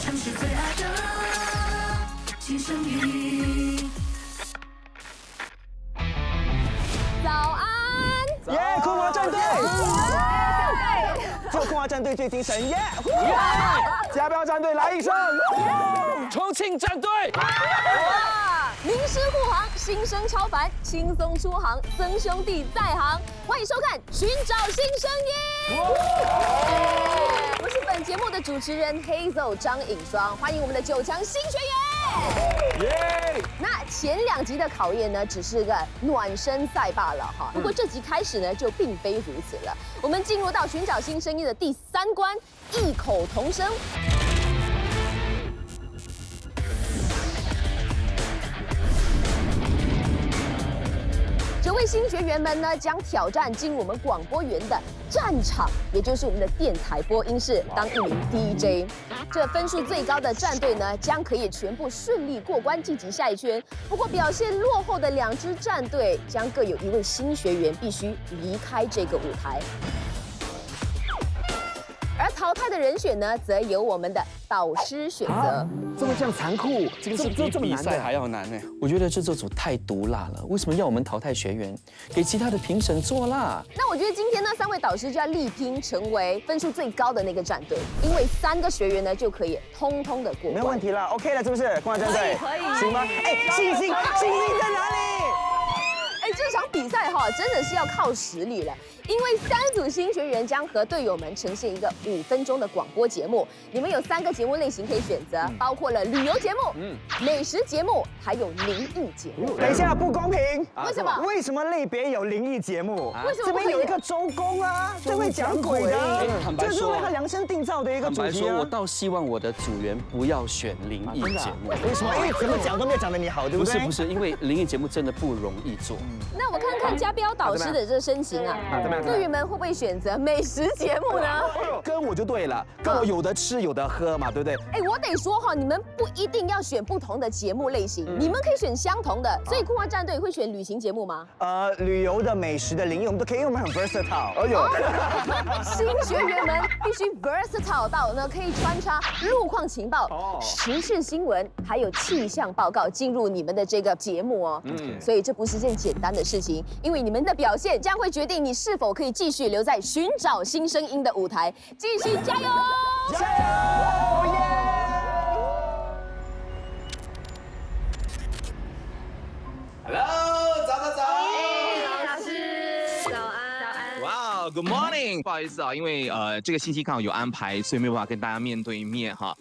城市最爱的新声音。早安！耶，空华战队！就空华战队最精神，耶！家标战队来一声，重庆战队！名师护航，新生超凡，轻松出航，曾兄弟在行。欢迎收看《寻找新声音》。我是本节目的主持人 Hazel 张颖双，欢迎我们的9强新学员。耶！那前2集的考验呢，只是个暖身赛罢了哈。不过这集开始呢，就并非如此了。我们进入到寻找新声音的第3关，异口同声。9位新学员们呢，将挑战进入我们广播员的战场，也就是我们的电台播音室，当一名 DJ。这分数最高的战队呢，将可以全部顺利过关晋级下一圈。不过表现落后的2支战队，将各有1位新学员必须离开这个舞台。而淘汰的人选呢，则由我们的导师选择。这么这样残酷，这个是比比赛还要难呢。我觉得制作组太毒辣了，为什么要我们淘汰学员，给其他的评审做啦？那我觉得今天呢，3位导师就要力拼成为分数最高的那个战队，因为3个学员呢就可以通通的过关。没有问题了 ，OK 了，是不是？空华战队可以，行吗？哎，信心在哪里？这场比赛哈，真的是要靠实力了。因为3组新学员将和队友们呈现一个5分钟的广播节目，你们有3个节目类型可以选择，包括了旅游节目、美食节目，还有灵异节目。等一下，不公平！为什么？为什么类别有灵异节目？为什么这边有一个周公啊，这会讲鬼的，这是为他量身定造的一个主题啊。我倒希望我的组员不要选灵异节目。为什么？因为怎么讲都没有讲得你好，对不对？不是，因为灵异节目真的不容易做。那我们看看家标导师的这身形啊，队员们会不会选择美食节目呢？跟我就对了，跟我有的吃有的喝嘛，对不对？哎，我得说哈，你们不一定要选不同的节目类型，你们可以选相同的。所以空华战队会选旅行节目吗？旅游的、美食的、灵异我们都可以，因为我们很 versatile。哎呦，新学员们必须 versatile 到呢，可以穿插路况情报、时事新闻，还有气象报告进入你们的这个节目哦。所以这不是件简单的事情，因为你们的表现将会决定你是否可以继续留在寻找新声音的舞台，继续加油！加油！耶！ Hello， 早。老师，早安。哇 ，Good morning。不好意思啊，因为这个星期刚好有安排，所以没有办法跟大家面对面哈。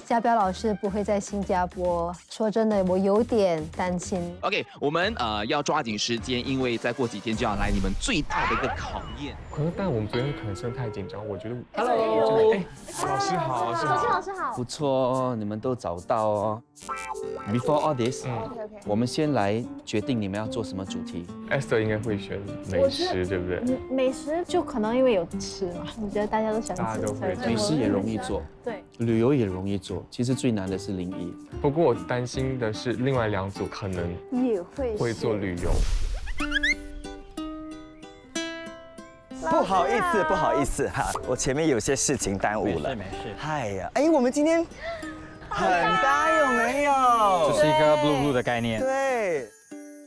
家标老师不会在新加坡，说真的，我有点担心。OK， 我们要抓紧时间，因为再过几天就要来你们最大的一个考验。可是，但我们昨天可能真的太紧张，我觉得。 Hello， 老师好，老师好。不错哦，你们都找到哦。Before all this， 我们先来决定你们要做什么主题。Esther 应该会选美食，对不对？美食就可能因为有吃嘛，我觉得大家都喜欢吃，大家都会美食也容易做，对，旅游也容易做，其实最难的是灵异。不过我担心的是，另外2组可能也会做旅游。 不好意思哈，我前面有些事情耽误了。没事。嗨呀，哎，我们今天很搭，有没有？这是一个 blue blue 的概念。对。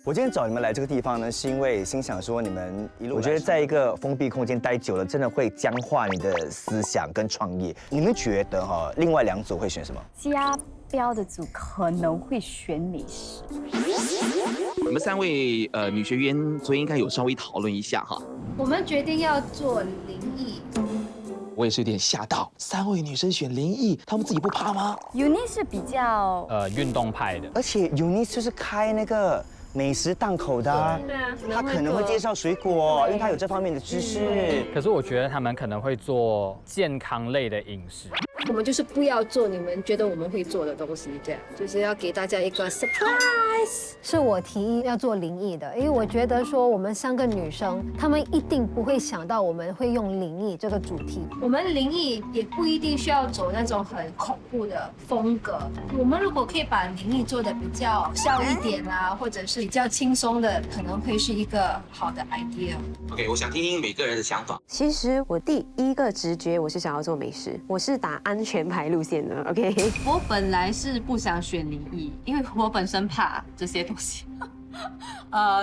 我今天找你们来这个地方呢，是因为心想说你们一路，我觉得在一个封闭空间待久了，真的会僵化你的思想跟创意。你们觉得哈，另外2组会选什么？家标的组可能会选美食。你们3位女学员昨天应该有稍微讨论一下哈。我们决定要做灵异。我也是有点吓到，3位女生选灵异，她们自己不怕吗 Uni 是比较运动派的，而且 Uni 就是开那个美食档口的啊，对啊，他可能会介绍水果，因为他有这方面的知识。可是我觉得他们可能会做健康类的饮食。我们就是不要做你们觉得我们会做的东西，这样就是要给大家一个 surprise。是我提议要做灵异的，因为我觉得说我们3个女生，她们一定不会想到我们会用灵异这个主题。我们灵异也不一定需要走那种很恐怖的风格。我们如果可以把灵异做的比较笑一点啊，或者是比较轻松的，可能会是一个好的 idea。OK， 我想听听每个人的想法。其实我第一个直觉我是想要做美食，我是打安全牌路线的。OK， 我本来是不想选灵异，因为我本身怕这些东西。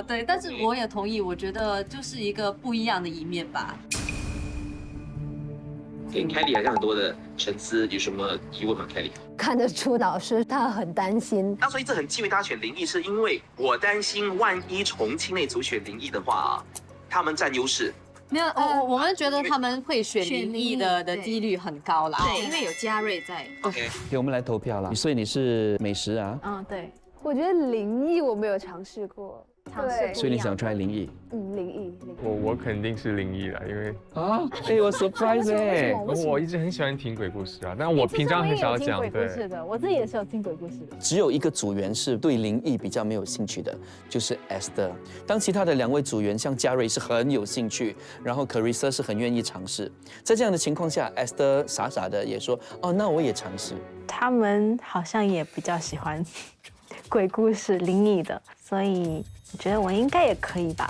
对，但是我也同意，我觉得就是一个不一样的一面吧。给 Kelly 好像很多的沉思，有什么疑问吗 ？Kelly 看得出老师他很担心。那所以一直很忌讳大家选灵异，是因为我担心万一重庆那组选灵异的话，他们占优势。没有，我们觉得他们会选灵异的几率很高啦。对，因为有嘉瑞在。OK， 给我们来投票啦。所以你是美食啊？嗯，对。我觉得灵异我没有尝试过，所以你想 try 灵异？灵异。我肯定是灵异了，因为我 surprise 哎！我一直很喜欢听鬼故事啊，但我平常很少讲。对，我自己也是有听鬼故事的。只有一个组员是对灵异比较没有兴趣的，就是 Esther。当其他的2位组员像嘉瑞是很有兴趣，然后 Carissa 是很愿意尝试。在这样的情况下 ，Esther 傻傻的也说：“哦，那我也尝试。”他们好像也比较喜欢鬼故事、灵异的，所以我觉得我应该也可以吧。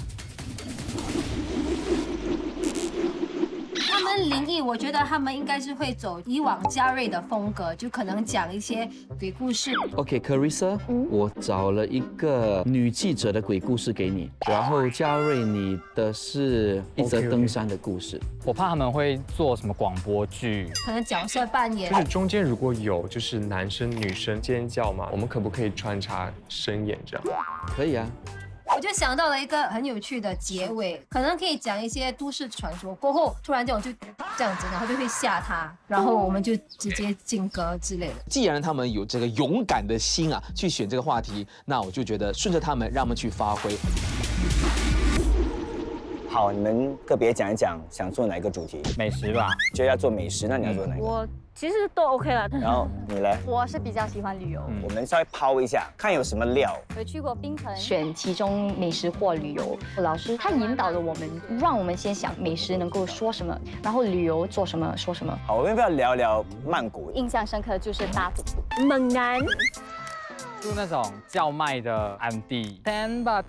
他们灵异，我觉得他们应该是会走以往嘉瑞的风格，就可能讲一些鬼故事。OK，Carissa，我找了一个女记者的鬼故事给你，然后嘉瑞你的是一则登山的故事。我怕他们会做什么广播剧，可能角色扮演。就是中间如果有就是男生女生尖叫嘛，我们可不可以穿插声演这样？可以啊。我就想到了一个很有趣的结尾，可能可以讲一些都市传说，过后突然这种就这样子，然后就会吓他，然后我们就直接进歌之类的。既然他们有这个勇敢的心啊，去选这个话题，那我就觉得顺着他们，让他们去发挥。好，你们个别讲一讲想做哪一个主题？美食吧，就要做美食，那你要做哪一个？我其实都 OK 了。然后你嘞？我是比较喜欢旅游。我们稍微抛一下，看有什么料。有去过槟城，选其中美食或旅游。老师他引导了我们，让我们先想美食能够说什么，然后旅游做什么说什么。好，我们要不要聊聊曼谷？印象深刻的就是大瀑布。猛男。住那种叫卖的暗地 ，Temba，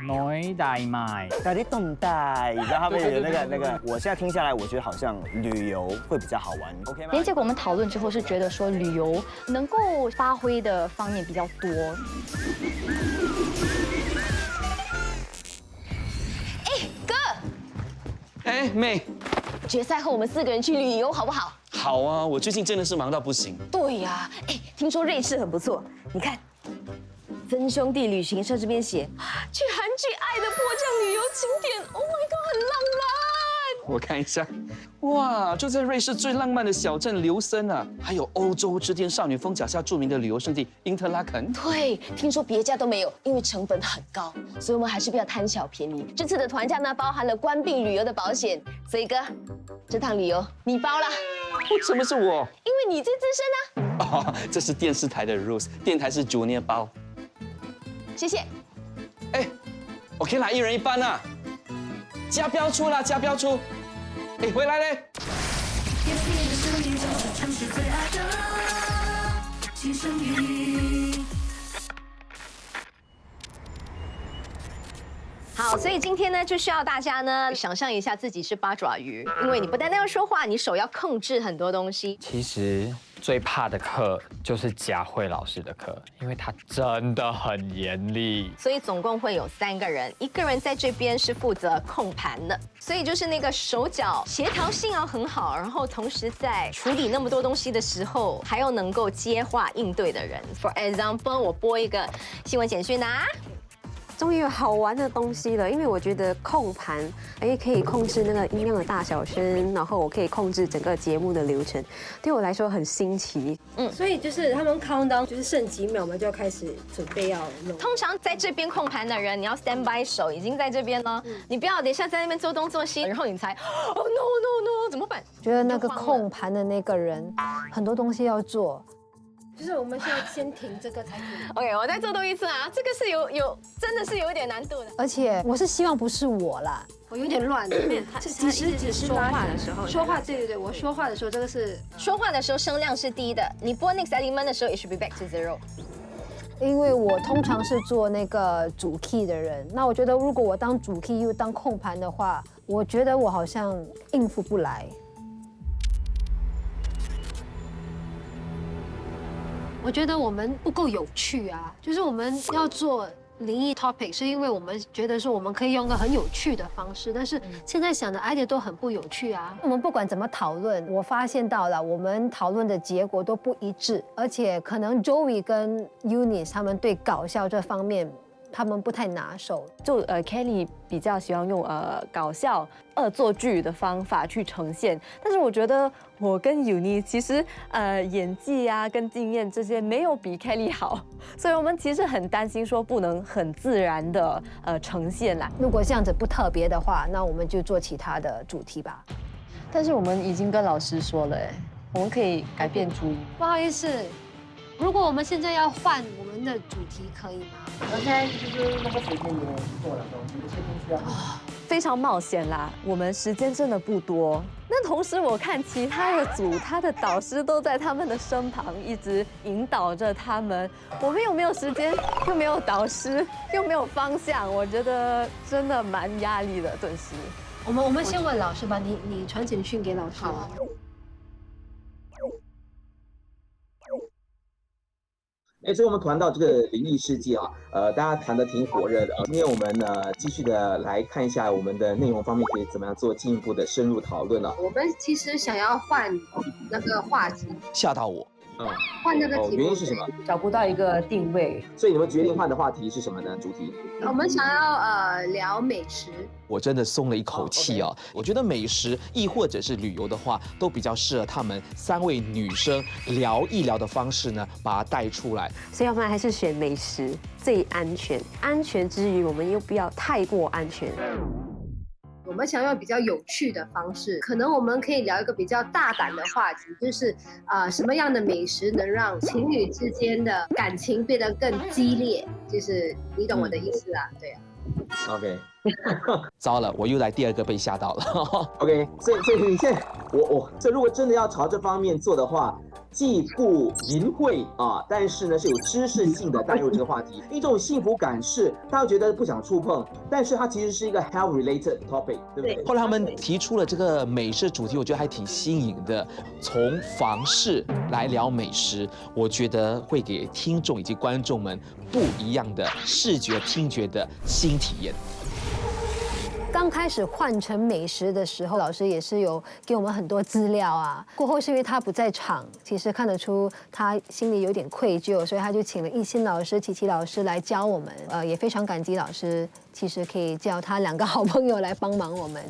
Noi Dai Mai， 哪里懂带？然后他们有那个，我现在听下来，我觉得好像旅游会比较好玩 ，OK 吗？连结果我们讨论之后是觉得说旅游能够发挥的方面比较多。哎，妹，决赛后我们4个人去旅游好不好？好啊，我最近真的是忙到不行。对呀，听说瑞士很不错，你看，曾兄弟旅行社这边写去韩剧《爱的迫降》旅游景点 ，Oh my god， 很浪漫。我看一下，哇，就在瑞士最浪漫的小镇琉森啊，还有欧洲之巅少女峰脚下著名的旅游胜地因特拉肯。对，听说别家都没有，因为成本很高，所以我们还是不要贪小便宜。这次的团价呢，包含了关闭旅游的保险，所以哥，这趟旅游你包了。为什么是我？因为你最资深啊。哦，这是电视台的 rules， 电台是Junior包。谢谢。哎，我可以拿1人1半啊，加标出啦，加标出。哎，回来嘞。好，所以今天呢，就需要大家呢想象一下自己是八爪鱼，因为你不单单要说话，你手要控制很多东西。其实最怕的课就是佳慧老师的课，因为她真的很严厉。所以总共会有3个人，一个人在这边是负责控盘的，所以就是那个手脚协调性要很好，然后同时在处理那么多东西的时候，还要能够接话应对的人。For example， 我播一个新闻简讯啊。终于有好玩的东西了，因为我觉得控盘，可以控制那个音量的大小声，然后我可以控制整个节目的流程，对我来说很新奇。所以就是他们 count down， 就是剩几秒，我们就要开始准备要弄。通常在这边控盘的人，你要 stand by 手已经在这边了，你不要等一下在那边做东做西，然后你才no no no 怎么办？觉得那个控盘的那个人很多东西要做。就是我们需要先停这个才可以。OK， 我再做多一次啊，这个是真的是有一点难度的。而且我是希望不是我啦，我有点乱。只是说话的时候，说话对，我说话的时候，这个是说话的时候声量是低的，你播 next element 的时候 it should be back to 0。因为我通常是做那个主 key 的人，那我觉得如果我当主 key 又当控盘的话，我觉得我好像应付不来。我觉得我们不够有趣啊，就是我们要做灵异 topic， 是因为我们觉得说我们可以用个很有趣的方式，但是现在想的 idea 都很不有趣啊。我们不管怎么讨论，我发现到了我们讨论的结果都不一致，而且可能 Joey 跟 Eunice 他们对搞笑这方面他们不太拿手。就Kelly 比较喜欢用搞笑恶作剧的方法去呈现，但是我觉得我跟 Eunice 其实演技啊跟经验这些没有比 Kelly 好，所以我们其实很担心说不能很自然的呈现啦。如果这样子不特别的话，那我们就做其他的主题吧。但是我们已经跟老师说了，我们可以改变主意。不好意思，如果我们现在要换我们的主题，可以吗？现在就是那个时间也做了，我们这些东西要。非常冒险啦，我们时间真的不多。那同时我看其他的组，他的导师都在他们的身旁，一直引导着他们。我们又没有时间，又没有导师，又没有方向，我觉得真的蛮压力的。顿时，我们先问老师吧，你传简讯给老师。好。所以我们谈到这个灵异事件啊，大家谈得挺火热的。今天我们呢继续的来看一下我们的内容方面可以怎么样做进一步的深入讨论了。我们其实想要换那个话题，吓到我。换那个题目，原因是什么？找不到一个定位。所以你们决定换的话题是什么呢？主题？我们想要聊美食。我真的松了一口气啊！我觉得美食亦或者是旅游的话，都比较适合他们3位女生聊一聊的方式呢，把它带出来。所以我们还是选美食最安全，安全之余我们又不要太过安全。我们想要比较有趣的方式，可能我们可以聊一个比较大胆的话题，就是什么样的美食能让情侣之间的感情变得更激烈？就是你懂我的意思啊，对啊。OK， 糟了，我又来第2个被吓到了。OK， 所以你现在这如果真的要朝这方面做的话，既不淫秽啊，但是呢是有知识性的带入这个话题，一种幸福感是大家觉得不想触碰，但是它其实是一个 health related topic， 对不对？后来他们提出了这个美食主题，我觉得还挺新颖的，从房事来聊美食，我觉得会给听众以及观众们不一样的视觉、听觉的新体验。刚开始换成美食的时候，老师也是有给我们很多资料啊。过后是因为他不在场，其实看得出他心里有点愧疚，所以他就请了艺兴老师、琪琪老师来教我们。也非常感激老师，其实可以叫他2个好朋友来帮忙我们。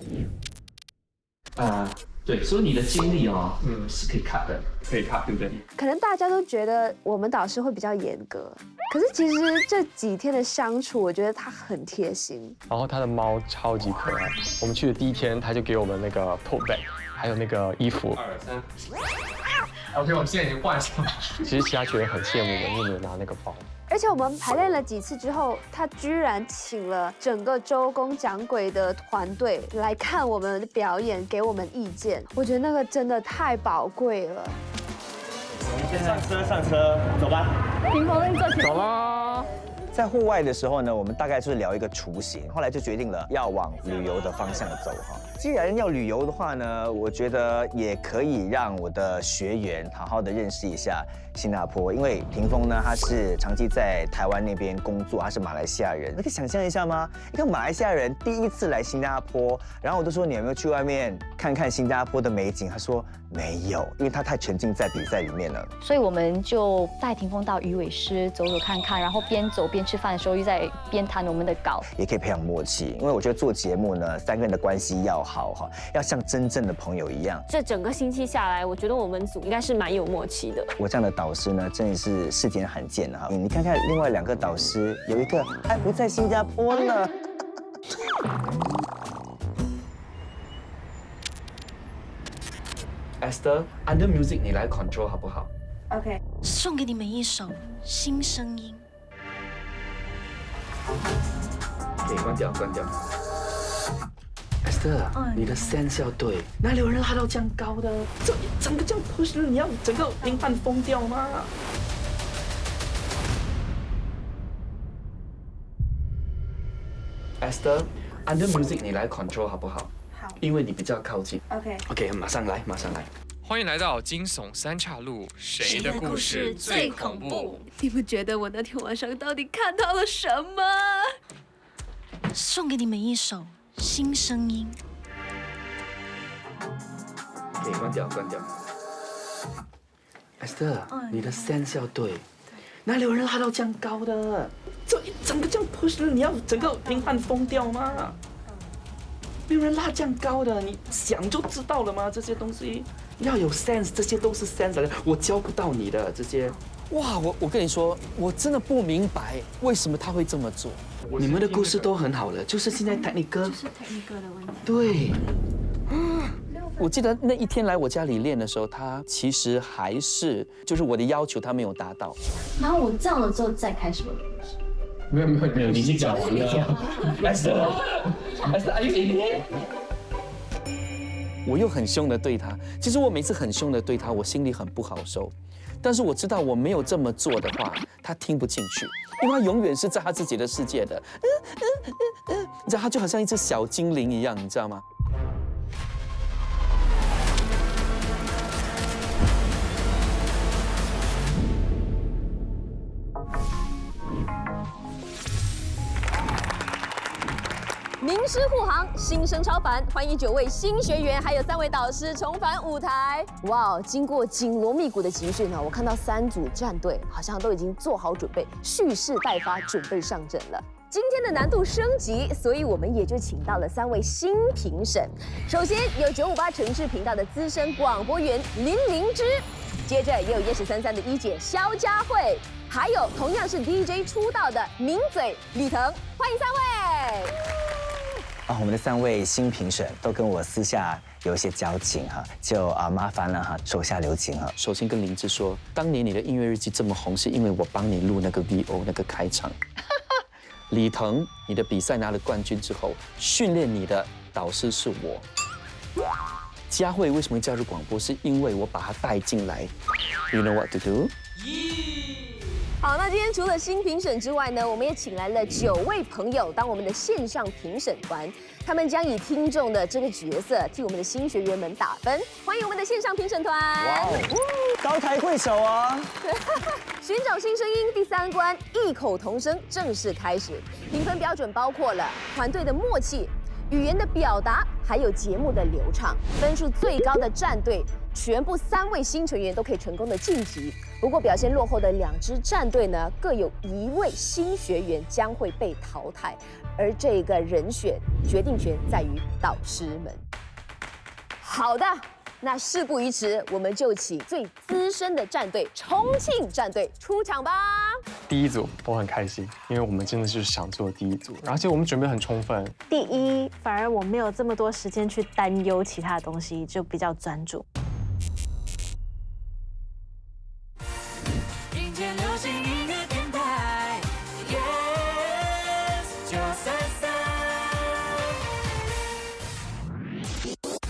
对，所以你的经历哦，是可以看的，可以看，对不对？可能大家都觉得我们导师会比较严格，可是其实这几天的相处，我觉得他很贴心。然后他的猫超级可爱，我们去的第1天，他就给我们那个 tote bag， 还有那个衣服。2、3。OK， 我们现在已经换上了。其实其他学员很羡慕我，因为没有拿那个包。而且我们排练了几次之后，他居然请了整个周公讲鬼的团队来看我们的表演，给我们意见。我觉得那个真的太宝贵了。我们先上车，走吧。屏风坐起，走啦。在户外的时候呢，我们大概就是聊一个雏形，后来就决定了要往旅游的方向走哈。既然要旅游的话呢，我觉得也可以让我的学员好好的认识一下新加坡，因为霆锋呢，他是长期在台湾那边工作，他是马来西亚人。你可以想象一下吗？一个马来西亚人第1次来新加坡，然后我就说你有没有去外面看看新加坡的美景？他说没有，因为他太沉浸在比赛里面了。所以我们就带霆锋到鱼尾狮走走看看，然后边走边吃饭的时候又在边谈我们的稿，也可以培养默契。因为我觉得做节目呢，3个人的关系要好哈，要像真正的朋友一样。这整个星期下来，我觉得我们组应该是蛮有默契的。我这样的导师呢，真的是世间罕见哈。你看看另外2个导师，有一个还不在新加坡呢。Esther，Under Music 你来 control 好不好 ？OK， 送给你们一首新声音。可以关掉。Esther，你的 sense 要对，哪里有人拉到这样高的？这整个这样 push， 你要整个评判疯掉吗？Esther，Under Music 你来 control 好不好？好，因为你比较靠近。OK， 马上来。欢迎来到惊悚三岔路，谁的故事最恐怖？你们觉得我那天晚上到底看到了什么？送给你们一首新声音。可以关掉，关掉。Esther，你的 sense 要对，哪里有人拉到这样高的？这一整个这样 push， 你要整个平板疯掉吗？没有人拉这样高的，你想就知道了吗？这些东西要有 sense， 这些都是 sense 的，我教不到你的这些。哇，我跟你说，我真的不明白为什么他会这么做。你们的故事都很好了，就是现在 technical 就是 technical 的问题。对。我记得那一天来我家里练的时候，他其实还是就是我的要求他没有达到。然后我这样了之后再开始我的故事。没有，你已经讲完了。Esther，Are you in here？ 我又很凶的对他，其实我每次很凶的对他，我心里很不好受。但是我知道我没有这么做的话，他听不进去，因为他永远是在他自己的世界的。你知道，他就好像一只小精灵一样，你知道吗？名师护航，新生超凡，欢迎9位新学员，还有3位导师重返舞台。哇，经过紧锣密鼓的集训呢，我看到3组战队好像都已经做好准备，蓄势待发，准备上阵了。今天的难度升级，所以我们也就请到了3位新评审。首先有958城市频道的资深广播员林灵芝，接着也有Yes33的一姐肖佳慧，还有同样是 DJ 出道的名嘴李腾，欢迎3位。我们的3位新评审都跟我私下有一些交情哈，就麻烦了哈，手下留情哈。首先跟灵芝说，当年你的音乐日记这么红，是因为我帮你录那个 VO 那个开场。李腾，你的比赛拿了冠军之后，训练你的导师是我。佳慧为什么会加入广播？是因为我把她带进来。You know what to do？ 好，那今天除了新评审之外呢，我们也请来了9位朋友当我们的线上评审团，他们将以听众的这个角色替我们的新学员们打分。欢迎我们的线上评审团！哇哦，高抬贵手啊！寻找新声音第3关，异口同声正式开始。评分标准包括了团队的默契、语言的表达，还有节目的流畅。分数最高的战队，全部3位新成员都可以成功的晋级。不过表现落后的2支战队呢，各有1位新学员将会被淘汰，而这个人选决定权在于导师们。好的，那事不宜迟，我们就请最资深的战队重庆战队出场吧。第一组我很开心，因为我们真的是想做第一组，而且我们准备很充分。第一，反而我没有这么多时间去担忧其他的东西，就比较专注。迎接流行音乐电台 ，Yes 933。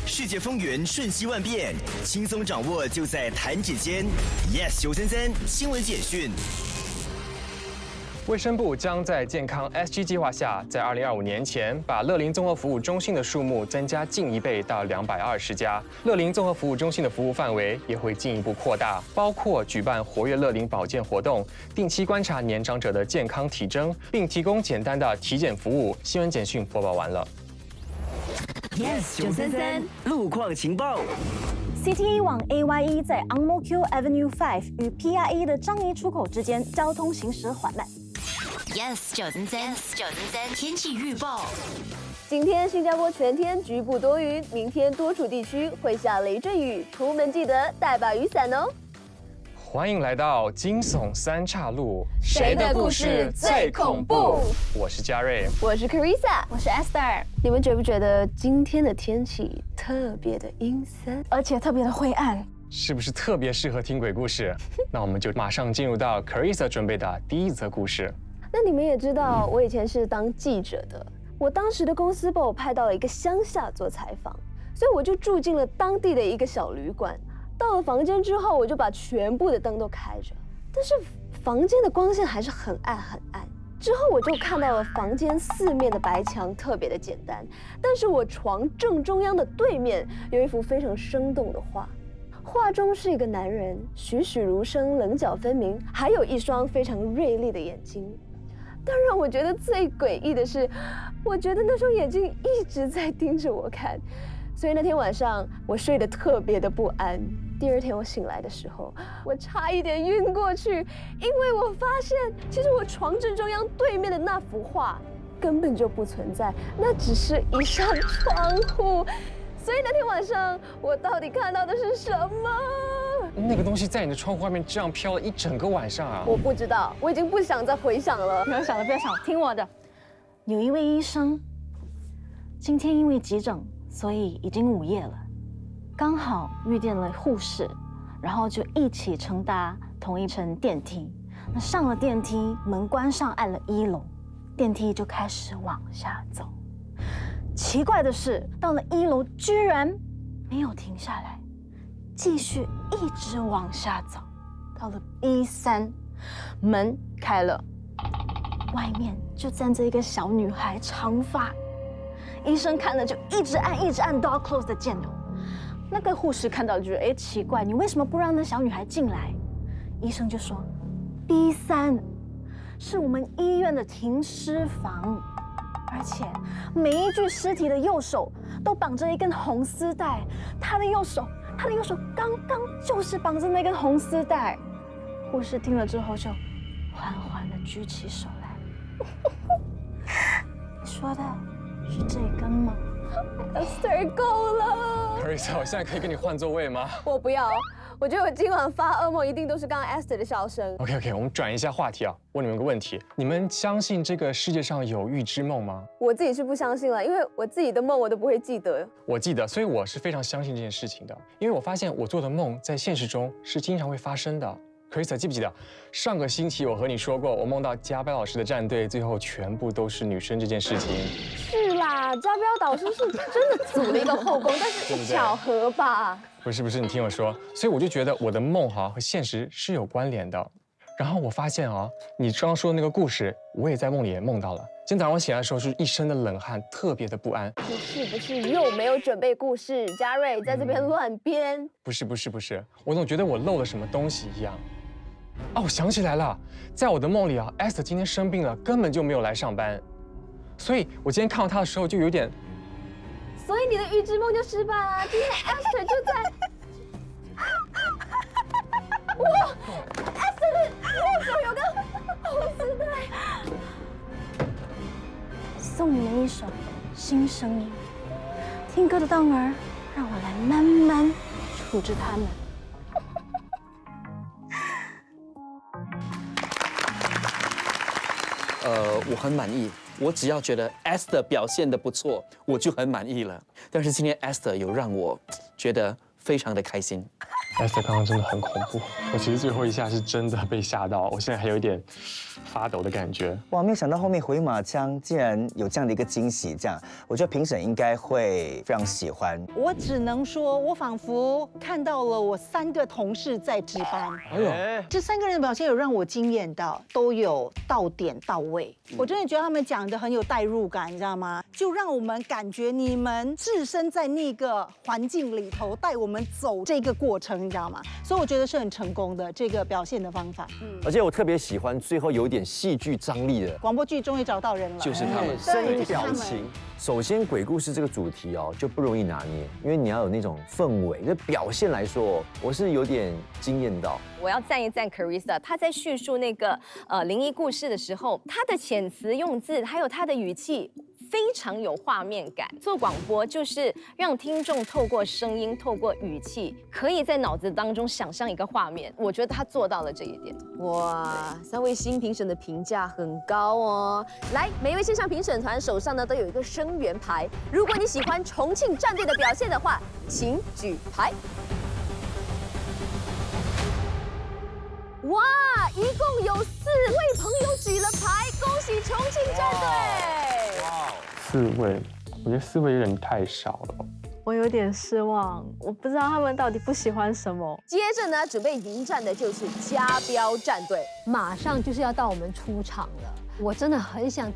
世界风云瞬息万变，轻松掌握就在弹指间。Yes 933新闻简讯。卫生部将在健康 SG 计划下，在2025年前把乐龄综合服务中心的数目增加近1倍到220家。乐龄综合服务中心的服务范围也会进一步扩大，包括举办活跃乐龄保健活动，定期观察年长者的健康体征，并提供简单的体检服务。新闻简讯播报完了。Yes 933路况情报。CTA 往 AYE 在 Ang Mo Kio Avenue 5与 PRE 的樟宜出口之间交通行驶缓慢。Yes 933天气预报。今天新加坡全天局部多云，明天多处地区会下雷阵雨，出门记得带把雨伞哦。欢迎来到惊悚三岔路，谁的故事最恐怖？我是嘉瑞，我是 Carissa， 我是 Esther。你们觉不觉得今天的天气特别的阴森，而且特别的灰暗？是不是特别适合听鬼故事？那我们就马上进入到 Carissa 准备的第1则故事。那你们也知道，我以前是当记者的，我当时的公司把我派到了一个乡下做采访，所以我就住进了当地的一个小旅馆。到了房间之后，我就把全部的灯都开着，但是房间的光线还是很暗很暗。之后我就看到了房间4面的白墙特别的简单，但是我床正中央的对面有一幅非常生动的画，画中是一个男人，栩栩如生，棱角分明，还有一双非常锐利的眼睛。但让我觉得最诡异的是，我觉得那双眼睛一直在盯着我看，所以那天晚上我睡得特别的不安。第二天我醒来的时候，我差一点晕过去，因为我发现其实我床正中央对面的那幅画根本就不存在，那只是一扇窗户。所以那天晚上我到底看到的是什么？那个东西在你的窗户外面这样飘了一整个晚上啊！我不知道，我已经不想再回想了。不要想了，不要想了，听我的。有一位医生，今天因为急诊，所以已经午夜了，刚好遇见了护士，然后就一起乘搭同一层电梯。那上了电梯，门关上，按了1楼，电梯就开始往下走。奇怪的是，到了1楼居然没有停下来，继续一直往下走，到了B3，门开了，外面就站着一个小女孩，长发。医生看了就一直按 door close 的键头。那个护士看到就觉得，奇怪，你为什么不让那小女孩进来？医生就说 B3是我们医院的停尸房。而且每一具尸体的右手都绑着一根红丝带，他的右手刚刚就是绑着那根红丝带。护士听了之后就缓缓地举起手来。你说的是这根吗？Esther， 够了。Carissa， 我现在可以跟你换座位吗？我不要，我觉得我今晚发噩梦一定都是刚刚 Esther 的笑声。OK， 我们转一下话题啊，问你们个问题：你们相信这个世界上有预知梦吗？我自己是不相信了，因为我自己的梦我都不会记得。我记得，所以我是非常相信这件事情的，因为我发现我做的梦在现实中是经常会发生的。Carissa， 记不记得上个星期我和你说过，我梦到嘉宾老师的战队最后全部都是女生这件事情？是啦，嘉宾导师是真的组了一个后宫，但是巧合吧？不是，你听我说，所以我就觉得我的梦和现实是有关联的。然后我发现你刚刚说的那个故事，我也在梦里也梦到了。今天早上我醒来的时候是一身的冷汗，特别的不安。你是不是又没有准备故事？嘉瑞在这边乱编。不是，我总觉得我漏了什么东西一样。我想起来了，在我的梦里Esther 今天生病了，根本就没有来上班，所以我今天看到她的时候就有点。所以你的预知梦就失败了。今天 Esther 就在。哇 ，Esther 的右手有个红丝带。送你们一首新声音，听歌的当儿，让我来慢慢处置他们。我很满意，我只要觉得 Esther 表现得不错，我就很满意了。但是今天 Esther 有让我觉得非常的开心。Esther 刚刚真的很恐怖，我其实最后一下是真的被吓到，我现在还有一点发抖的感觉。哇，没有想到后面回马枪竟然有这样的一个惊喜，这样我觉得评审应该会非常喜欢。我只能说，我仿佛看到了我3个同事在值班。哎呦，这3个人的表现有让我惊艳到，都有到点到位。我真的觉得他们讲的很有代入感，你知道吗？就让我们感觉你们置身在那个环境里头，带我们走这个过程。你知道吗？所以我觉得是很成功的这个表现的方法。而且我特别喜欢最后有点戏剧张力的广播剧，终于找到人了，就是他们声音表情。首先，鬼故事这个主题就不容易拿捏，因为你要有那种氛围。这表现来说，我是有点惊艳到。我要赞一赞 Carissa， 她在叙述那个灵异故事的时候，她的遣词用字还有她的语气。非常有画面感。做广播就是让听众透过声音、透过语气，可以在脑子当中想象一个画面。我觉得他做到了这一点。哇，3位新评审的评价很高哦。来，每一位线上评审团手上呢都有一个声援牌。如果你喜欢重庆战队的表现的话，请举牌。哇，一共有4位朋友举了牌，恭喜重庆战队！哇，4位，我觉得4位有点太少了。我有点失望，我不知道他们到底不喜欢什么。接着呢，准备迎战的就是嘉标战队，马上就是要到我们出场了。我真的很想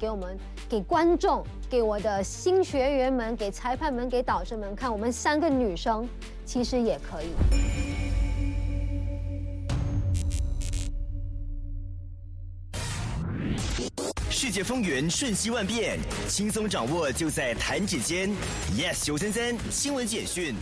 给观众、给我的新学员们、给裁判们、给导师们看，我们3个女生其实也可以。世界风云瞬息万变，轻松掌握就在弹指间。Yes933新闻简讯。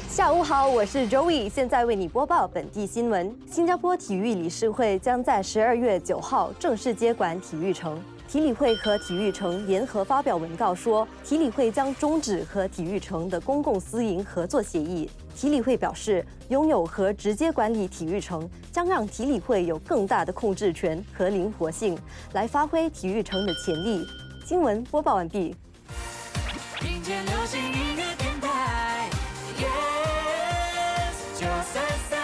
下午好，我是 Joey， 现在为你播报本地新闻。新加坡体育理事会将在12月9号正式接管体育城。体理会和体育城联合发表文告说，体理会将终止和体育城的公共私营合作协议。体理会表示，拥有和直接管理体育城将让体理会有更大的控制权和灵活性，来发挥体育城的潜力。新闻播报完毕。听见流行音乐电台 ，Yes933。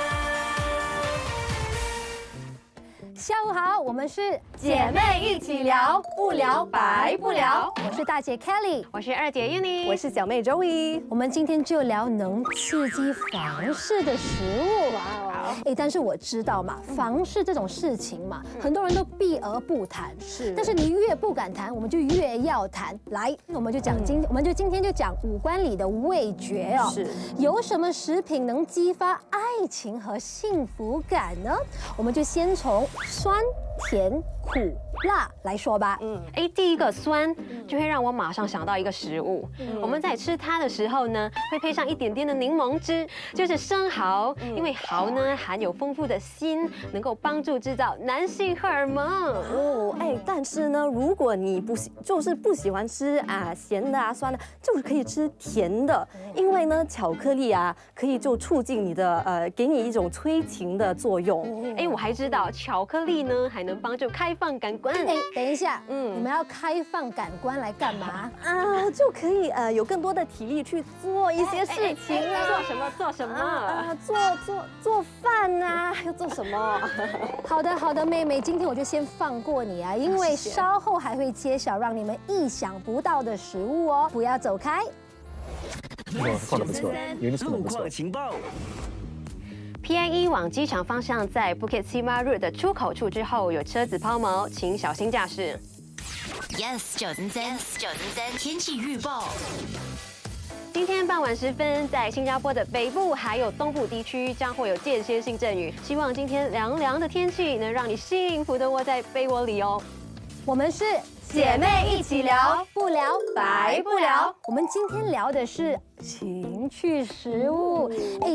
下午好，我们是姐妹一起聊，不聊白不聊。我是大姐 Kelly， 我是二姐 Uni， 我是小妹 Joey。我们今天就聊能刺激房事的食物。哇哦！但是我知道嘛，房事这种事情嘛，很多人都避而不谈。是。但是你越不敢谈，我们就越要谈。来，我们就今天就讲五官里的味觉哦。是。有什么食品能激发爱情和幸福感呢？我们就先从酸、甜、苦、辣来说吧。第一个酸就会让我马上想到一个食物。我们在吃它的时候呢，会配上一点点的柠檬汁，就是生蚝。因为蚝呢含有丰富的锌，能够帮助制造男性荷尔蒙。但是呢，如果你不喜欢吃咸的酸的，就是可以吃甜的，因为呢巧克力可以就促进你的给你一种催情的作用。我还知道巧克力呢还能帮助开放感官。等一下，你们要开放感官来干嘛就可以有更多的体力去做一些事情做什么？做饭还要做什么？好的，妹妹，今天我就先放过你因为稍后还会揭晓让你们意想不到的食物哦，不要走开。放得不错，有点不错。情报。PIE 往机场方向在 Bukit Timah Road 的出口处之后有车子抛锚，请小心驾驶。Yes933天气预报。今天傍晚时分，在新加坡的北部还有东部地区将会有间歇性阵雨，希望今天凉凉的天气能让你幸福的窝在被窝里哦。我们是姐妹一起聊，不聊白不聊。我们今天聊的是情趣食物。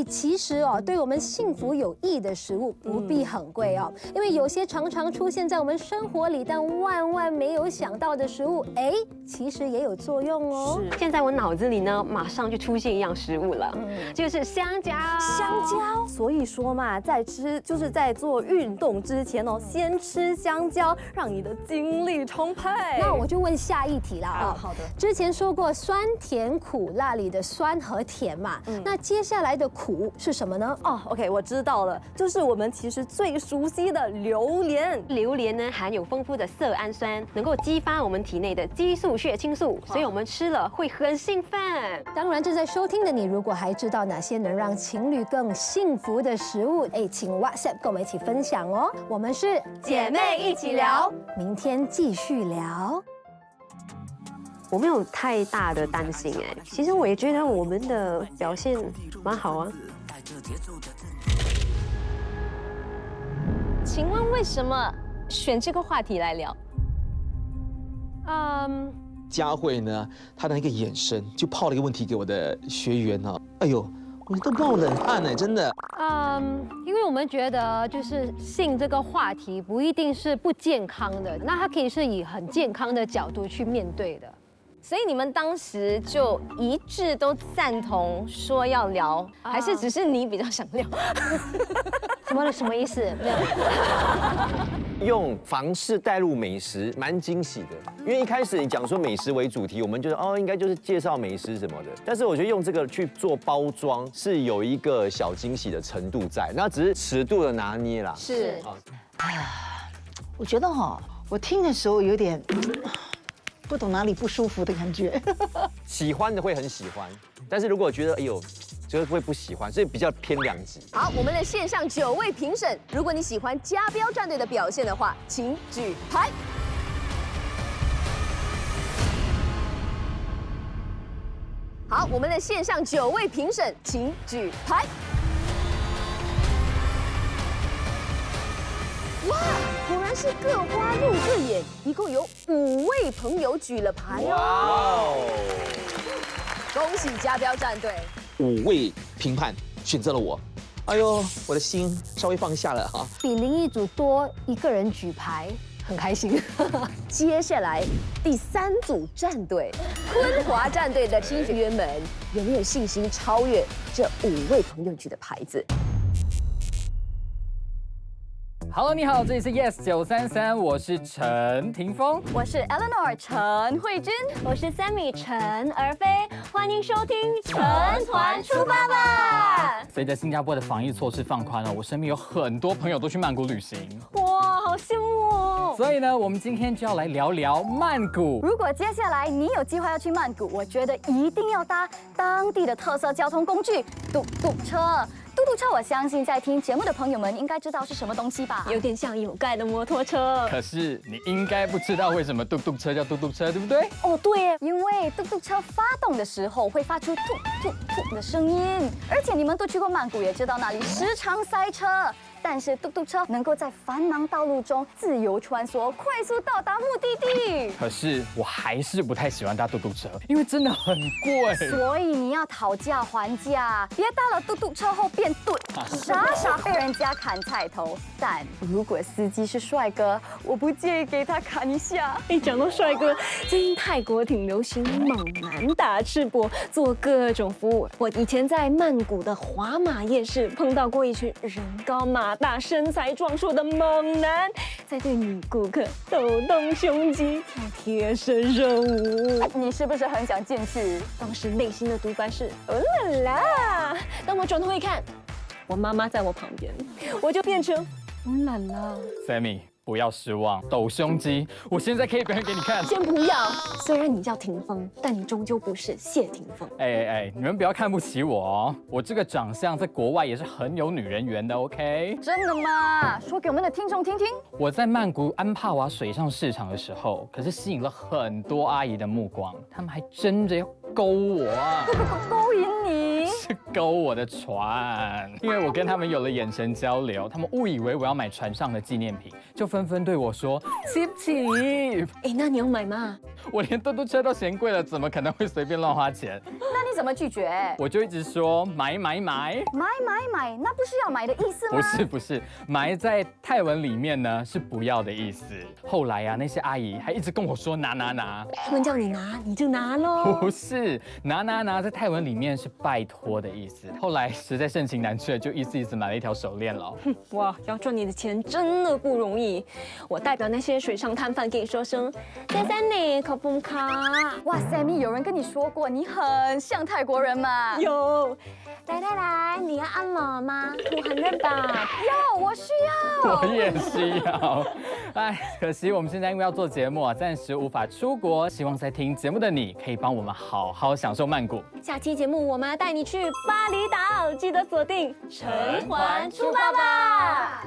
其实对我们幸福有益的食物不必很贵因为有些常常出现在我们生活里但万万没有想到的食物，其实也有作用哦。现在我脑子里呢，马上就出现一样食物了，就是香蕉。所以说嘛，在做运动之前先吃香蕉，让你的精力充沛。那我就问下一题了好的。之前说过酸甜苦辣里的酸和甜嘛，那接下来的苦是什么呢？OK， 我知道了，就是我们其实最熟悉的榴莲。榴莲呢含有丰富的色氨酸，能够激发我们体内的激素血清素，所以我们吃了会很兴奋。当然，正在收听的你，如果还知道哪些能让情侣更幸福的食物，请 WhatsApp 跟我们一起分享哦。我们是姐妹一起聊，明天继续聊。我没有太大的担心其实我也觉得我们的表现蛮好啊。请问为什么选这个话题来聊？佳慧呢，她的那个眼神就抛了一个问题给我的学员你都冒冷汗真的。因为我们觉得就是性这个话题不一定是不健康的，那它可以是以很健康的角度去面对的。所以你们当时就一致都赞同说要聊，还是只是你比较想聊？什么意思？没有。用房事带入美食，蛮惊喜的。因为一开始你讲说美食为主题，我们觉得应该就是介绍美食什么的。但是我觉得用这个去做包装，是有一个小惊喜的程度在，那只是尺度的拿捏啦。是。我觉得我听的时候有点不懂哪里不舒服的感觉。喜欢的会很喜欢，但是如果觉得就会不喜欢，所以比较偏两极。好，我们的线上9位评审，如果你喜欢家标战队的表现的话，请举牌。好，我们的线上9位评审，请举牌。哇，果然是各花入各眼，一共有5位朋友举了牌哦。恭喜家标战队，5位评判选择了我。哎呦，我的心稍微放下了哈。比灵异组多1个人举牌，很开心。接下来第3组战队，昆华战队的新学员们有没有信心超越这5位朋友举的牌子？ Hello， 你好，这里是 Yes 933，我是陈霆锋，我是 Eleanor 陈慧君，我是 Sammy 陈儿飞，欢迎收听《成团出发吧》。随着新加坡的防疫措施放宽了，我身边有很多朋友都去曼谷旅行，哇，好羡慕哦！所以呢，我们今天就要来聊聊曼谷。如果接下来你有计划要去曼谷，我觉得一定要搭当地的特色交通工具——嘟嘟车。 嘟嘟车，我相信在听节目的朋友们应该知道是什么东西吧？有点像有盖的摩托车。可是你应该不知道为什么嘟嘟车叫嘟嘟车，对不对？哦，对，因为嘟嘟车发动的时候会发出突突突的声音，而且你们都去过曼谷，也知道那里时常塞车。 但是嘟嘟车能够在繁忙道路中自由穿梭，快速到达目的地。可是我还是不太喜欢搭嘟嘟车，因为真的很贵。所以你要讨价还价，别搭了嘟嘟车后变钝，傻傻被人家砍菜头。但如果司机是帅哥，我不介意给他砍一下。讲到帅哥，最近泰国挺流行猛男打赤膊，做各种服务。我以前在曼谷的华马夜市碰到过一群人高马大、身材壮硕的猛男，在对女顾客抖动胸肌、跳贴身热舞。你是不是很想进去？当时内心的独白是：哦啦啦！当我转头一看，我妈妈在我旁边，我就变成哦啦啦。Sammy。 不要失望，抖胸肌，我现在可以表演给你看。先不要，虽然你叫霆锋，但你终究不是谢霆锋。哎，你们不要看不起我哦，我这个长相在国外也是很有女人缘的 ，OK？ 真的吗？说给我们的听众听听。我在曼谷安帕瓦水上市场的时候，可是吸引了很多阿姨的目光，她们还争着要勾我啊！勾引你？是勾我的船，因为我跟他们有了眼神交流，他们误以为我要买船上的纪念品，就纷纷对我说 cheap cheap。哎，那你要买吗？我连嘟嘟车都嫌贵了，怎么可能会随便乱花钱？那你怎么拒绝？我就一直说买，那不是要买的意思吗？不是，买在泰文里面呢是不要的意思。后来啊，那些阿姨还一直跟我说拿。他们叫你拿，你就拿咯。不是，拿在泰文里面是拜托的意思。后来实在盛情难却，就意思买了一条手链了。哇，要赚你的钱真的不容易。我代表那些水上摊贩跟你说声，谢谢你，ขอบคุณค่ะ。哇 ，Sammy， 有人跟你说过你很像泰国人吗？有。来，你要按摩吗？200吧。要，我需要。我也需要。哎，可惜我们现在因为要做节目啊，暂时无法出国。希望在听节目的你可以帮我们好好享受曼谷。下期节目我们要带你去巴厘岛，记得锁定成团出发吧。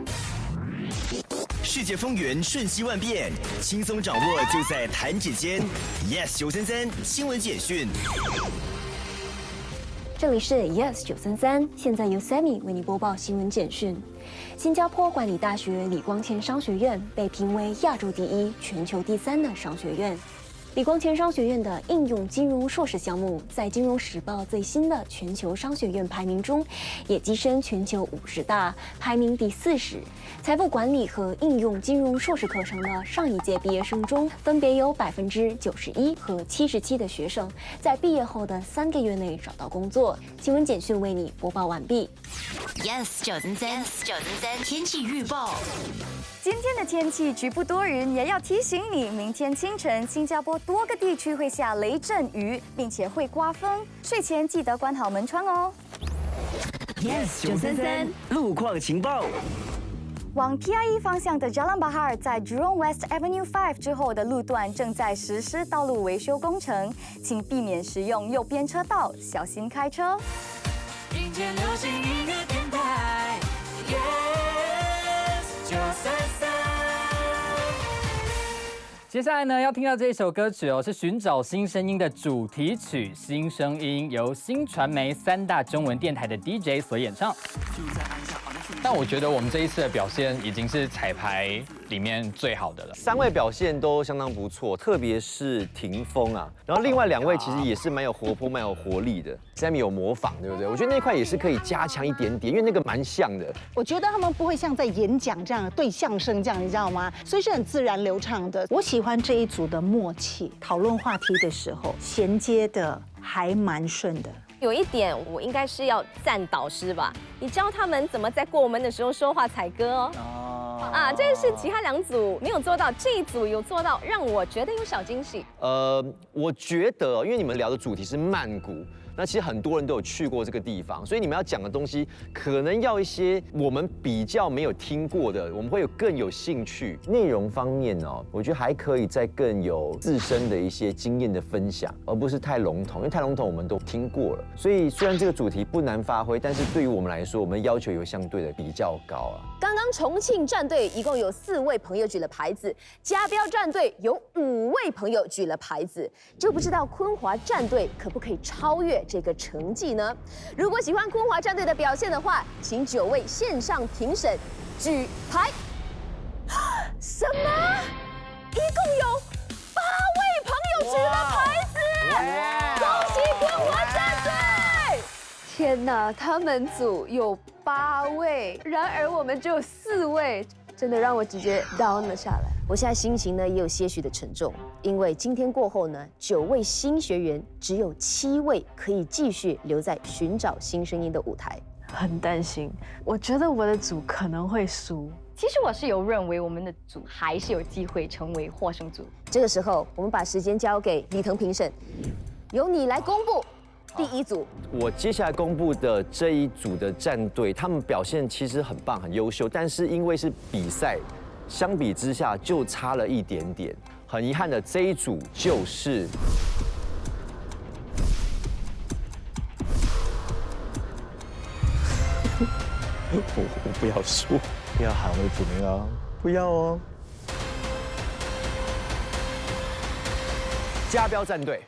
世界风云瞬息万变，轻松掌握就在弹指间。Yes 933新闻简讯。这里是 Yes 933，现在由 Sammy 为你播报新闻简讯。新加坡管理大学李光前商学院被评为亚洲第1、全球第3的商学院。李光前商学院的应用金融硕士项目，在《金融时报》最新的全球商学院排名中，也跻身全球50大，排名第40。财富管理和应用金融硕士课程的上一届毕业生中，分别有91%和77%的学生在毕业后的3个月内找到工作。新闻简讯为你播报完毕。Yes 933天气预报。今天的天气局部多云，也要提醒你，明天清晨新加坡多个地区会下雷阵雨，并且会刮风，睡前记得关好门窗哦。Yes 933路况情报。往 PIE 方向的 Jalan Bahar 在 Jurong West Avenue 5之后的路段正在实施道路维修工程，请避免使用右边车道，小心开车。迎接流行音乐电台 Yes 933。接下来呢，要听到这一首歌曲哦，是《寻找新声音》的主题曲《新声音》，由新传媒3大中文电台的 DJ 所演唱。就在按下 on 但我觉得我们这一次的表现已经是彩排里面最好的了。3位表现都相当不错，特别是霆锋啊，然后另外2位其实也是蛮有活泼、蛮有活力的。Sammy 有模仿，对不对？我觉得那块也是可以加强一点点，因为那个蛮像的。我觉得他们不会像在演讲这样对相声这样，你知道吗？所以是很自然流畅的。我喜欢这一组的默契，讨论话题的时候衔接的还蛮顺的。有一点，我应该是要赞导师吧？你教他们怎么在过门的时候说话采歌哦。啊，这个是其他2组没有做到，这一组有做到，让我觉得有小惊喜。我觉得，因为你们聊的主题是曼谷。那其实很多人都有去过这个地方，所以你们要讲的东西可能要一些我们比较没有听过的，我们会有更有兴趣。内容方面哦，我觉得还可以再更有自身的一些经验的分享，而不是太笼统，因为太笼统我们都听过了。所以虽然这个主题不难发挥，但是对于我们来说，我们的要求有相对的比较高啊。刚刚重庆战队一共有4位朋友举了牌子，嘉标战队有5位朋友举了牌子，就不知道昆华战队可不可以超越这个成绩呢？如果喜欢昆华战队的表现的话，请9位线上评审举牌。什么？一共有8位朋友举了牌子，恭喜昆华战队！天哪，他们组有8位，然而我们只有4位，真的让我直接 down 了下来。我现在心情呢也有些许的沉重，因为今天过后呢，9位新学员只有7位可以继续留在寻找新声音的舞台。很担心，我觉得我的组可能会输。其实我是有认为我们的组还是有机会成为获胜组。这个时候，我们把时间交给李腾评审，由你来公布第1组。我接下来公布的这一组的战队，他们表现其实很棒、很优秀，但是因为是比赛，相比之下就差了一点点。很遗憾的，这一组就是我不要输，不要喊我的组名哦，不要哦。嘉标战队。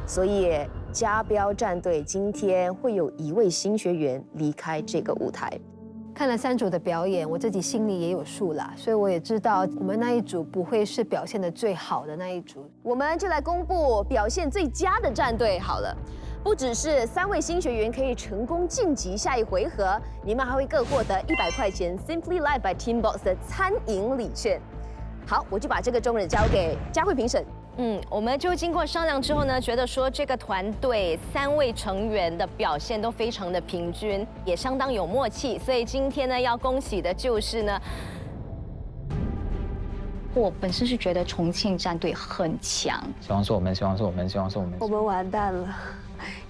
所以嘉标战队今天会有1位新学员离开这个舞台。看了3组的表演，我自己心里也有数啦，所以我也知道我们那一组不会是表现得最好的那一组。我们就来公布表现最佳的战队好了。不只是3位新学员可以成功晋级下一回合，你们还会各获得100块钱 Simply Live by Teambox 的餐饮礼券。好，我就把这个重任交给佳慧评审。我们就经过商量之后呢，觉得说这个团队3位成员的表现都非常的平均，也相当有默契，所以今天呢要恭喜的就是呢，我本身是觉得重庆战队很强，希望是我们，希望是我们，希望是我们。我们完蛋了，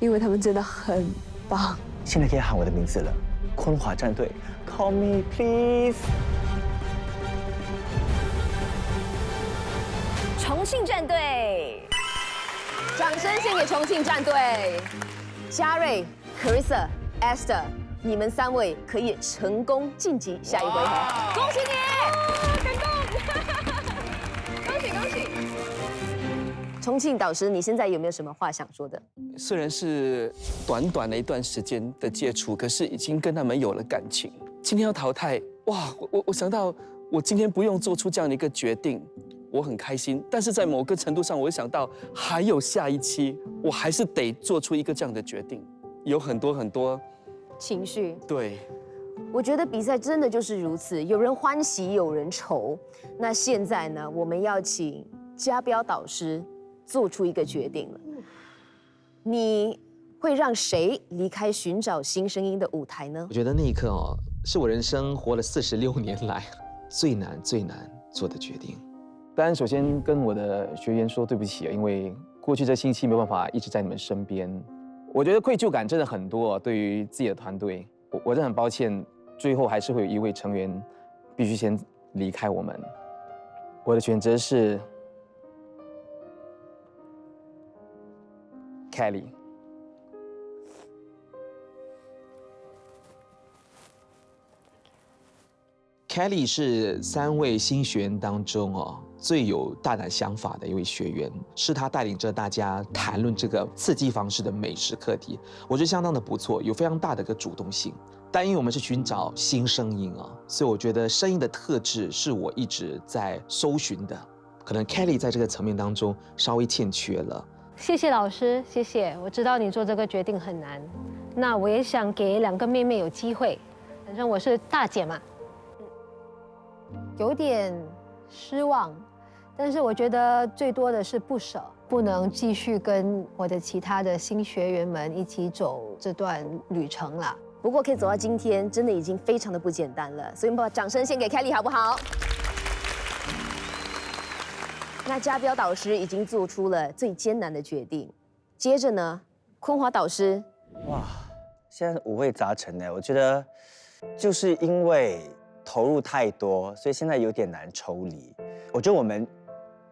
因为他们真的很棒。现在可以喊我的名字了，昆华战队 ，Call me please。重庆战队，掌声献给重庆战队。嘉瑞、Carissa、Esther， 你们3位可以成功晋级下一回合，恭喜你！感动，恭喜恭喜！重庆导师，你现在有没有什么话想说的？虽然是短短的一段时间的接触，可是已经跟他们有了感情。今天要淘汰，哇！我想到我今天不用做出这样的一个决定。我很开心，但是在某个程度上，我会想到还有下一期，我还是得做出一个这样的决定，有很多情绪。对，我觉得比赛真的就是如此，有人欢喜，有人愁。那现在呢，我们要请嘉标导师做出一个决定了，你会让谁离开寻找新声音的舞台呢？我觉得那一刻哦，是我人生活了46年来最难做的决定。当然，首先跟我的学员说对不起，因为过去这星期没有办法一直在你们身边，我觉得愧疚感真的很多。对于自己的团队，我真的很抱歉，最后还是会有1位成员必须先离开我们。我的选择是 Kelly。Kelly 是3位新学员当中哦最有大胆想法的一位学员，是他带领着大家谈论这个刺激方式的美食课题，我觉得相当的不错，有非常大的一个主动性。但因为我们是寻找新声音啊，所以我觉得声音的特质是我一直在搜寻的，可能 Kelly 在这个层面当中稍微欠缺了。谢谢老师，谢谢。我知道你做这个决定很难，那我也想给2个妹妹有机会，反正我是大姐嘛。有点失望，但是我觉得最多的是不舍，不能继续跟我的其他的新学员们一起走这段旅程了。不过可以走到今天，真的已经非常的不简单了，所以我们把掌声献给 Kelly 好不好？那家标导师已经做出了最艰难的决定，接着呢，坤华导师，哇，现在五味杂陈呢，我觉得就是因为投入太多，所以现在有点难抽离。我觉得我们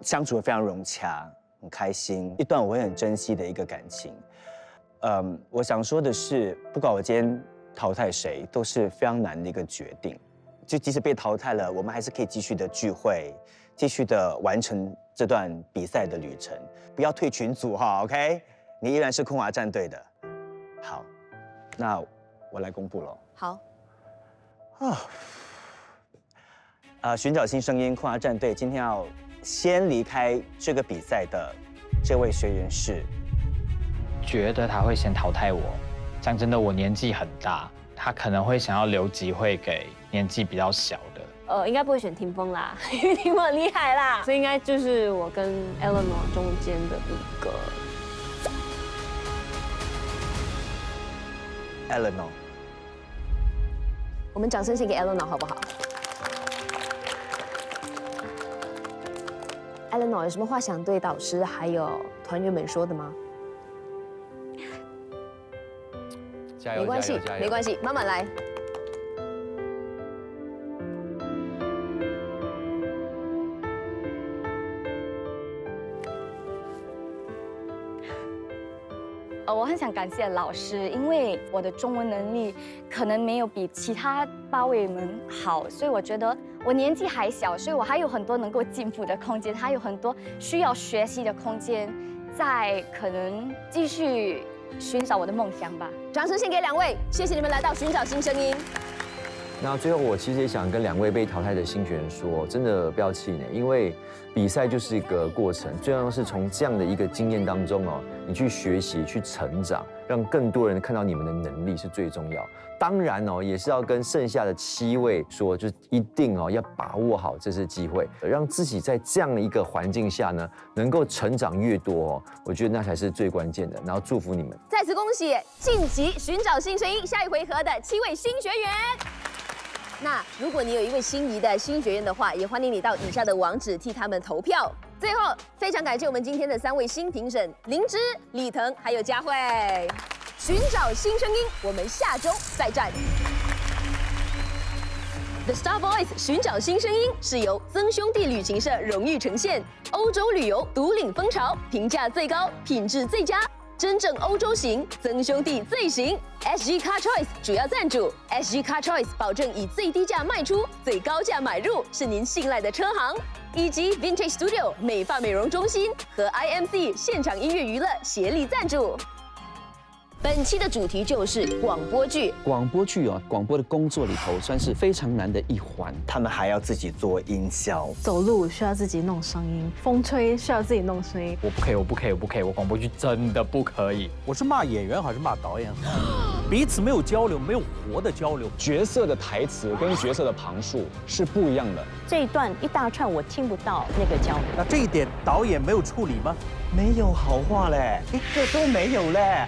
相处得非常融洽，很开心，一段我会很珍惜的一个感情。我想说的是，不管我今天淘汰谁，都是非常难的一个决定。就即使被淘汰了，我们还是可以继续的聚会，继续的完成这段比赛的旅程。不要退群组哈 ，OK？ 你依然是空华战队的。好，那我来公布了。好。寻找新声音，空华战队今天要先离开这个比赛的这位学员是，觉得他会先淘汰我。讲真的，我年纪很大，他可能会想要留机会给年纪比较小的。应该不会选霆锋啦，因为霆锋很厉害啦，所以应该就是我跟 Eleanor 中间的一个 Eleanor。我们掌声献给 Eleanor 好不好？Eleanor 有什么话想对导师还有团员们说的吗？加油！没关系，没关系，慢慢来。我很想感谢老师，因为我的中文能力可能没有比其他8位们好，所以我觉得我年纪还小，所以我还有很多能够进步的空间，还有很多需要学习的空间，在可能继续寻找我的梦想吧。掌声献给2位，谢谢你们来到寻找新声音。那最后，我其实也想跟2位被淘汰的新学员说，真的不要气馁，因为比赛就是一个过程，最重要是从这样的一个经验当中哦，你去学习、去成长，让更多人看到你们的能力是最重要。当然哦，也是要跟剩下的7位说，就是一定哦要把握好这次机会，让自己在这样的一个环境下呢，能够成长越多哦，我觉得那才是最关键的。然后祝福你们，再次恭喜晋级寻找新声音下一回合的7位新学员。那如果你有一位心仪的新学员的话，也欢迎你到以下的网址替他们投票。最后，非常感谢我们今天的3位新评审林芝、李腾还有佳慧。寻找新声音，我们下周再战。The Star Voice 寻找新声音是由曾兄弟旅行社荣誉呈现，欧洲旅游独领风潮，评价最高，品质最佳。真正欧洲行，曾兄弟最行。SG Car Choice 主要赞助 ，SG Car Choice 保证以最低价卖出，最高价买入，是您信赖的车行。以及 Vintage Studio 美发美容中心和 IMC 现场音乐娱乐协力赞助。本期的主题就是广播剧。广播剧啊，广播的工作里头算是非常难的一环。他们还要自己做音效，走路需要自己弄声音，风吹需要自己弄声音。我不可以，我不可以，我不可以，我广播剧真的不可以。我是骂演员还是骂导演？彼此没有交流，没有活的交流。角色的台词跟角色的旁述是不一样的。这一段一大串我听不到那个交流。那这一点导演没有处理吗？没有好话嘞，一个都没有嘞。